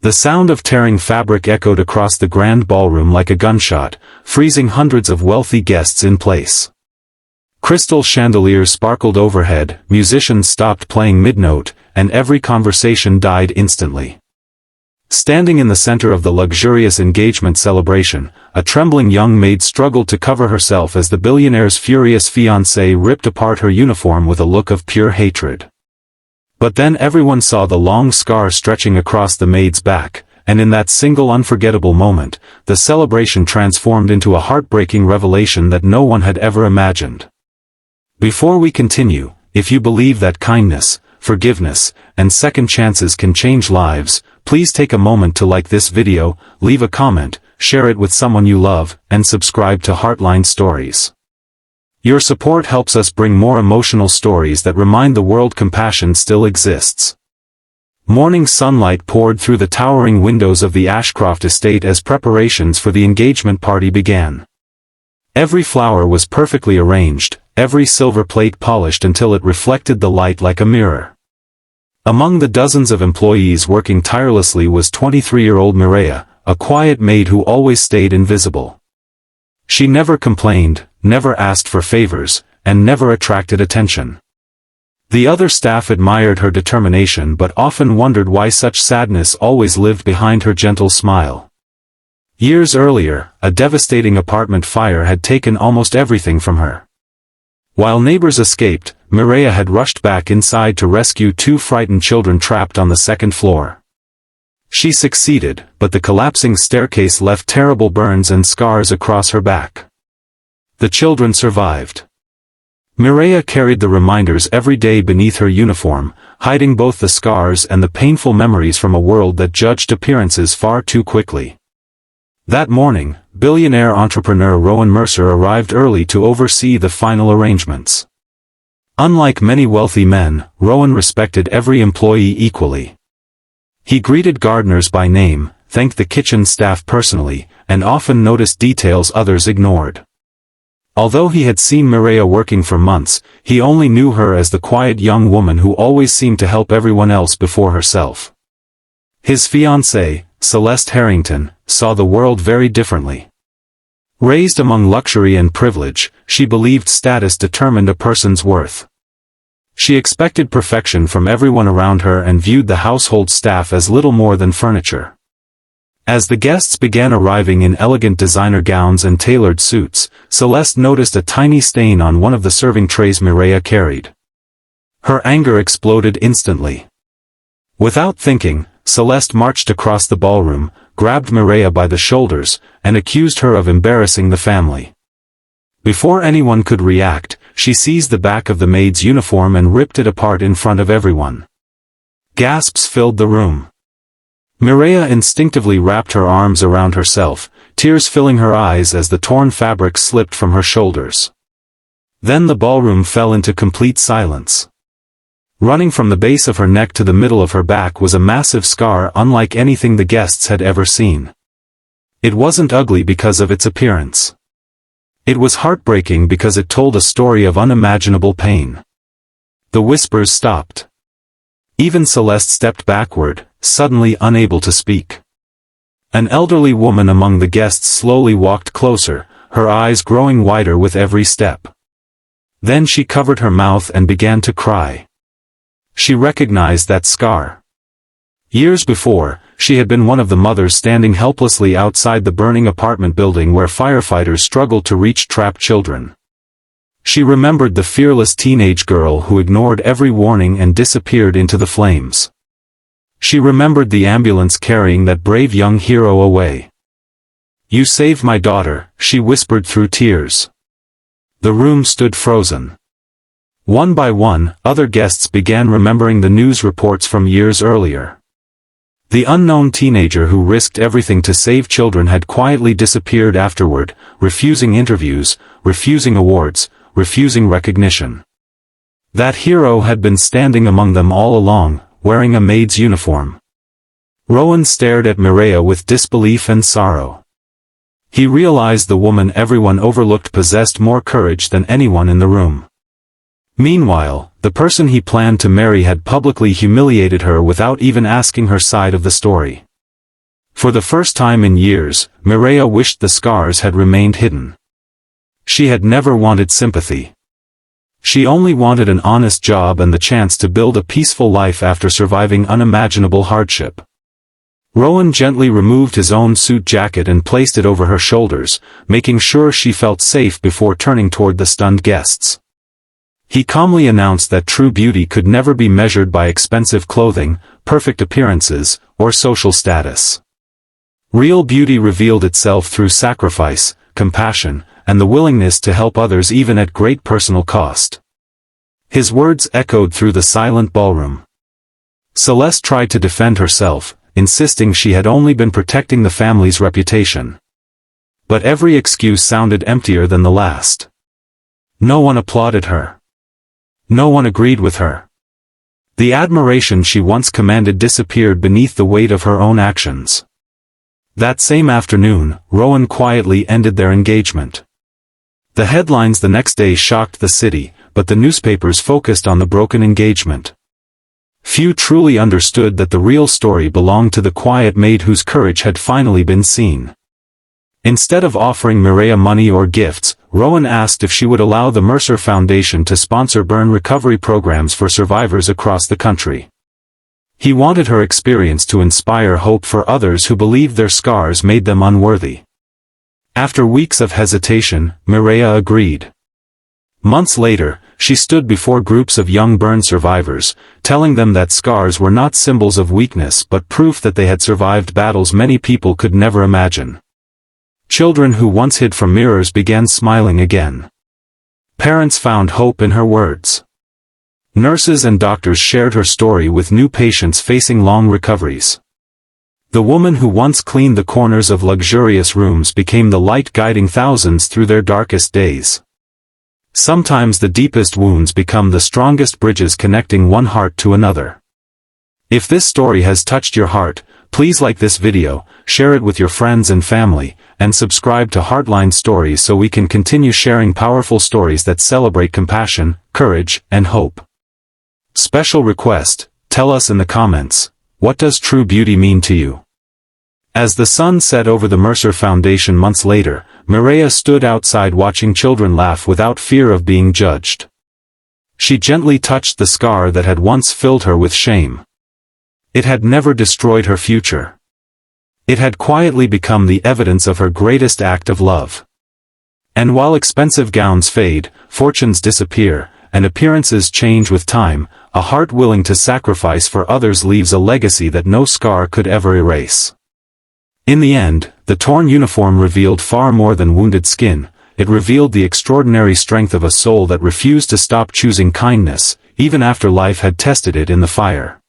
The sound of tearing fabric echoed across the grand ballroom like a gunshot, freezing hundreds of wealthy guests in place. Crystal chandeliers sparkled overhead, musicians stopped playing mid-note, and every conversation died instantly. Standing in the center of the luxurious engagement celebration, a trembling young maid struggled to cover herself as the billionaire's furious fiancé ripped apart her uniform with a look of pure hatred. But then everyone saw the long scar stretching across the maid's back, and in that single unforgettable moment, the celebration transformed into a heartbreaking revelation that no one had ever imagined. Before we continue, if you believe that kindness, forgiveness, and second chances can change lives, please take a moment to like this video, leave a comment, share it with someone you love, and subscribe to Heartline Stories. Your support helps us bring more emotional stories that remind the world compassion still exists. Morning sunlight poured through the towering windows of the Ashcroft estate as preparations for the engagement party began. Every flower was perfectly arranged, every silver plate polished until it reflected the light like a mirror. Among the dozens of employees working tirelessly was 23-year-old Mireia, a quiet maid who always stayed invisible. She never complained, never asked for favors, and never attracted attention. The other staff admired her determination but often wondered why such sadness always lived behind her gentle smile. Years earlier, a devastating apartment fire had taken almost everything from her. While neighbors escaped, Mireia had rushed back inside to rescue two frightened children trapped on the second floor. She succeeded, but the collapsing staircase left terrible burns and scars across her back. The children survived. Mireia carried the reminders every day beneath her uniform, hiding both the scars and the painful memories from a world that judged appearances far too quickly. That morning, billionaire entrepreneur Rowan Mercer arrived early to oversee the final arrangements. Unlike many wealthy men, Rowan respected every employee equally. He greeted gardeners by name, thanked the kitchen staff personally, and often noticed details others ignored. Although he had seen Mireia working for months, he only knew her as the quiet young woman who always seemed to help everyone else before herself. His fiancée, Celeste Harrington, saw the world very differently. Raised among luxury and privilege, she believed status determined a person's worth. She expected perfection from everyone around her and viewed the household staff as little more than furniture. As the guests began arriving in elegant designer gowns and tailored suits, Celeste noticed a tiny stain on one of the serving trays Mireia carried. Her anger exploded instantly. Without thinking, Celeste marched across the ballroom, grabbed Mireia by the shoulders, and accused her of embarrassing the family. Before anyone could react, she seized the back of the maid's uniform and ripped it apart in front of everyone. Gasps filled the room. Mireia instinctively wrapped her arms around herself, tears filling her eyes as the torn fabric slipped from her shoulders. Then the ballroom fell into complete silence. Running from the base of her neck to the middle of her back was a massive scar unlike anything the guests had ever seen. It wasn't ugly because of its appearance. It was heartbreaking because it told a story of unimaginable pain. The whispers stopped. Even Celeste stepped backward, suddenly unable to speak. An elderly woman among the guests slowly walked closer, her eyes growing wider with every step. Then she covered her mouth and began to cry. She recognized that scar. Years before, she had been one of the mothers standing helplessly outside the burning apartment building where firefighters struggled to reach trapped children. She remembered the fearless teenage girl who ignored every warning and disappeared into the flames. She remembered the ambulance carrying that brave young hero away. "You saved my daughter," she whispered through tears. The room stood frozen. One by one, other guests began remembering the news reports from years earlier. The unknown teenager who risked everything to save children had quietly disappeared afterward, refusing interviews, refusing awards, refusing recognition. That hero had been standing among them all along, wearing a maid's uniform. Rowan stared at Mireia with disbelief and sorrow. He realized the woman everyone overlooked possessed more courage than anyone in the room. Meanwhile, the person he planned to marry had publicly humiliated her without even asking her side of the story. For the first time in years, Mireia wished the scars had remained hidden. She had never wanted sympathy. She only wanted an honest job and the chance to build a peaceful life after surviving unimaginable hardship. Rowan gently removed his own suit jacket and placed it over her shoulders, making sure she felt safe before turning toward the stunned guests. He calmly announced that true beauty could never be measured by expensive clothing, perfect appearances, or social status. Real beauty revealed itself through sacrifice, compassion, and the willingness to help others even at great personal cost. His words echoed through the silent ballroom. Celeste tried to defend herself, insisting she had only been protecting the family's reputation. But every excuse sounded emptier than the last. No one applauded her. No one agreed with her. The admiration she once commanded disappeared beneath the weight of her own actions. That same afternoon, Rowan quietly ended their engagement. The headlines the next day shocked the city, but the newspapers focused on the broken engagement. Few truly understood that the real story belonged to the quiet maid whose courage had finally been seen. Instead of offering Mireia money or gifts, Rowan asked if she would allow the Mercer Foundation to sponsor burn recovery programs for survivors across the country. He wanted her experience to inspire hope for others who believed their scars made them unworthy. After weeks of hesitation, Mireia agreed. Months later, she stood before groups of young burn survivors, telling them that scars were not symbols of weakness but proof that they had survived battles many people could never imagine. Children who once hid from mirrors began smiling again. Parents found hope in her words. Nurses and doctors shared her story with new patients facing long recoveries. The woman who once cleaned the corners of luxurious rooms became the light guiding thousands through their darkest days. Sometimes the deepest wounds become the strongest bridges connecting one heart to another. If this story has touched your heart, please like this video, share it with your friends and family, and subscribe to Heartline Stories so we can continue sharing powerful stories that celebrate compassion, courage, and hope. Special request, tell us in the comments, what does true beauty mean to you? As the sun set over the Mercer Foundation months later, Mireia stood outside watching children laugh without fear of being judged. She gently touched the scar that had once filled her with shame. It had never destroyed her future. It had quietly become the evidence of her greatest act of love. And while expensive gowns fade, fortunes disappear, and appearances change with time, a heart willing to sacrifice for others leaves a legacy that no scar could ever erase. In the end, the torn uniform revealed far more than wounded skin. It revealed the extraordinary strength of a soul that refused to stop choosing kindness, even after life had tested it in the fire.